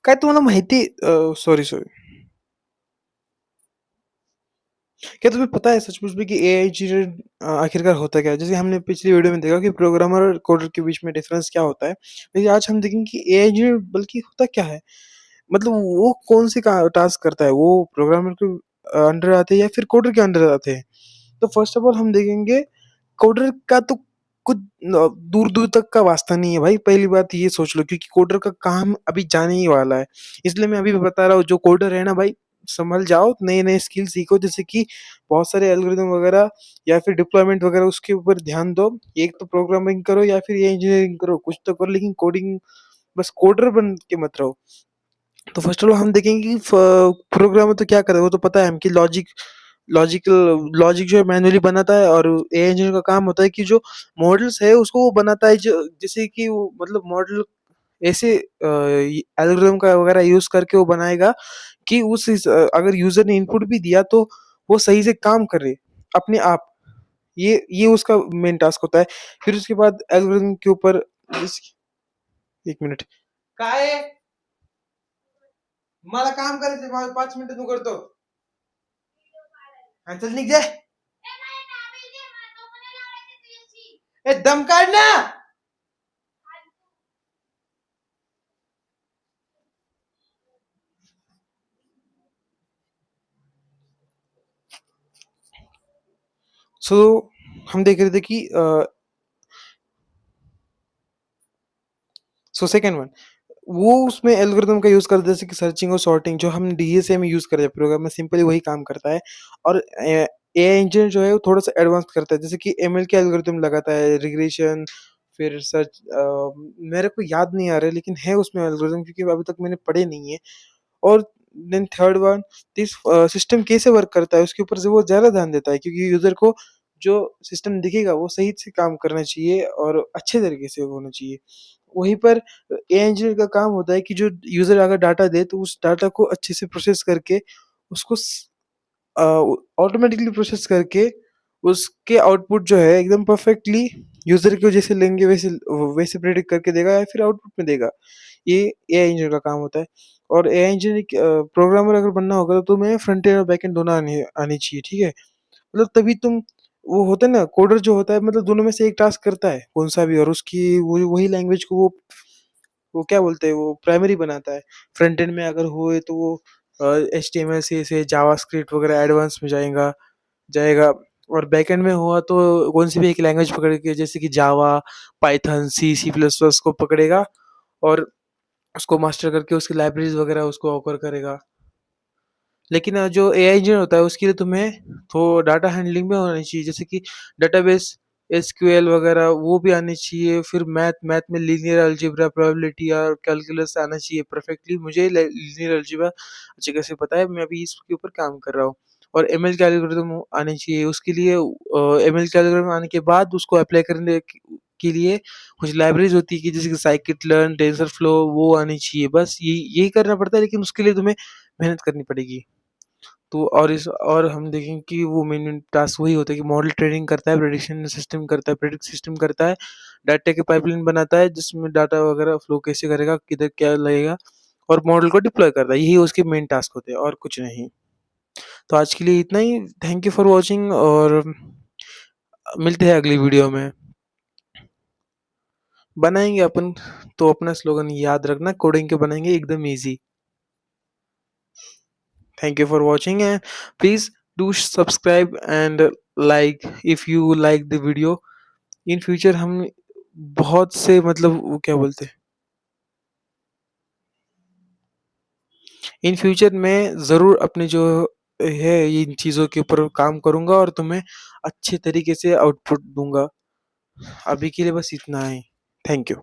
काय तुम्हाला माहिती सॉरी, सॉरी. क्या तुम्हें पता है सचमुच में कि एआई इंजीनियर आखिरकार होता क्या है? जैसे हमने पिछली वीडियो में देखा कि प्रोग्रामर और कोडर के बीच में डिफरेंस क्या होता है। लेकिन आज हम देखेंगे कि एआई इंजीनियर बल्कि होता क्या है? मतलब वो कौन-सी का टास्क करता है? वो प्रोग्रामर के अंडर आते हैं या फिर कोडर के अंडर आते हैं? तो फर्स्ट ऑफ ऑल हम देखेंगे कोडर का तो कुछ दूर-दूर तक का वास्ता नहीं है भाई, पहली बात ये सोच लो क्योंकि कोडर का काम अभी जाने ही वाला है। इसलिए मैं अभी भी बता रहा हूँ जो कोडर है ना भाई, संभल जाओ, नए-नए स्किल सीखो जैसे कि बहुत सारे एल्गोरिदम वगैरह या फिर डिप्लॉयमेंट वगैरह उसके ऊपर ध्यान दो। एक तो प्रोग्रामिंग करो या फिर ये इंजीनियरिंग करो, कुछ तो करो लेकिन कोडिंग बस कोडर बन के मत रहो। तो फर्स्ट ऑफ ऑल हम देखेंगे कि प्रोग्रामर तो क्या करे, वो तो पता है हम कि लॉजिकल लॉजिक जो है मैन्युअली बनाता है और एआई इंजीनियर का काम होता है कि जो मॉडल्स है उसको वो बनाता है जो जैसे कि वो मतलब मॉडल ऐसे एल्गोरिदम का वगैरह यूज करके वो बनाएगा कि अगर यूजर ने इनपुट भी दिया तो वो सही से काम करे अपने आप। ये उसका मेन टास्क होता है। फिर उसके बाद एल्गोरिदम के ऊपर एक मिनट काय मला काम करायचं, मला 5 मिनिटं तू करतो. हा, चल निघ जा. ए दम काढ ना. सो हम देख रहे थे कि सेकंड वन वो उसमें एल्गोरिदम का यूज करते हैं जैसे कि सर्चिंग और सॉर्टिंग जो हम डीएसए में यूज करते हैं प्रोग्राम में सिंपली वही काम करता है। और एआई इंजन जो है वो थोड़ा सा एडवांस करता है जैसे कि एमएल के एल्गोरिदम लगाता है, रिग्रेशन, फिर सर्च, मेरे को याद नहीं आ रहा है लेकिन है उसमें एल्गोरिदम क्योंकि अभी तक मैंने पढ़े नहीं है। और then third one, this system कैसे वर्क करता है उसके ऊपर से वो ज़्यादा ध्यान देता है क्योंकि यूज़र को जो सिस्टम दिखेगा वो सही से काम करना चाहिए और अच्छे तरीके से होना चाहिए। वहीं पर एआई इंजीनियर का काम होता है कि जो यूज़र अगर डाटा दे तो उस डाटा को अच्छे से प्रोसेस करके उसको अ, ऑटोमेटिकली प्रोसेस करके उसके आउटपुट जो है एकदम परफेक्टली यूज़र को जैसे लेंगे वैसे वैसे प्रेडिक्ट करके देगा या फिर आउटपुट में देगा। ये एआई इंजीनियर का काम होता है। और एआई इंजीनियर प्रोग्रामर अगर बनना होगा तो तुम्हें फ्रंट एंड और बैक एंड दोनों आनी चाहिए, ठीक है? मतलब तभी तुम वो होता है ना कोडर जो होता है मतलब दोनों में से एक टास्क करता है कौन-सा भी और उसकी वो वही लैंग्वेज को वो क्या बोलते हैं वो प्राइमरी बनाता है। फ्रंट एंड में अगर हुए तो वो एचटीएमएल, सीएसएस, जावास्क्रिप्ट वगैरह एडवांस में जाएगा। और बैकएंड में हुआ तो कौन-सी भी एक लैंग्वेज पकड़ के जैसे कि जावा, पाइथन, सी प्लस प्लस को पकड़ेगा और उसको मास्टर करके उसकी लाइब्रेरीज़ वगैरह उसको ऑफ़र करेगा। लेकिन जो एआई इंजीनियर होता है उसके लिए तुम्हें तो डाटा हैंडलिंग भी होनी चाहिए जैसे कि डेटाबेस, एसक्यूएल वगैरह वो भी आनी चाहिए। फिर मैथ में लीनियर अलजेब्रा, प्रोबेबिलिटी और कैलकुलस आना चाहिए परफेक्टली। मुझे लीनियर अलजेब्रा अच्छे कैसे पता है, मैं अभी इसके ऊपर काम कर रहा हूँ। और एमएल के एल्गोरिदम आने चाहिए उसके लिए। एमएल के एल्गोरिदम आने के बाद उसको अप्लाई करने के लिए कुछ लाइब्रेरीज होती है कि जैसे कि साइकिट लर्न, टेंसरफ्लो वो आनी चाहिए। बस यही करना पड़ता है लेकिन उसके लिए तुम्हें मेहनत करनी पड़ेगी। तो और हम देखें कि वो मेन टास्क वही होता है कि मॉडल ट्रेनिंग करता है, प्रेडिक्ट सिस्टम करता है, डाटा की पाइपलाइन बनाता है जिसमें डाटा वगैरह फ्लो कैसे करेगा, किधर क्या लगेगा और मॉडल को डिप्लॉय करता है। यही उसके मेन टास्क होते हैं और कुछ नहीं। तो आज के लिए इतना ही। थैंक यू फॉर वॉचिंग और मिलते हैं अगली वीडियो में। बनाएंगे अपन तो अपना स्लोगन याद रखना, कोडिंग के बनाएंगे एकदम easy. Thank you for watching and please do subscribe and like if you like the video. In future हम बहुत से मतलब वो क्या बोलते हैं, इन फ्यूचर मैं ज़रूर अपने जो है इन चीज़ों के ऊपर काम करूँगा और तुम्हें अच्छे तरीके से आउटपुट दूंगा। अभी के लिए बस इतना ही। Thank you.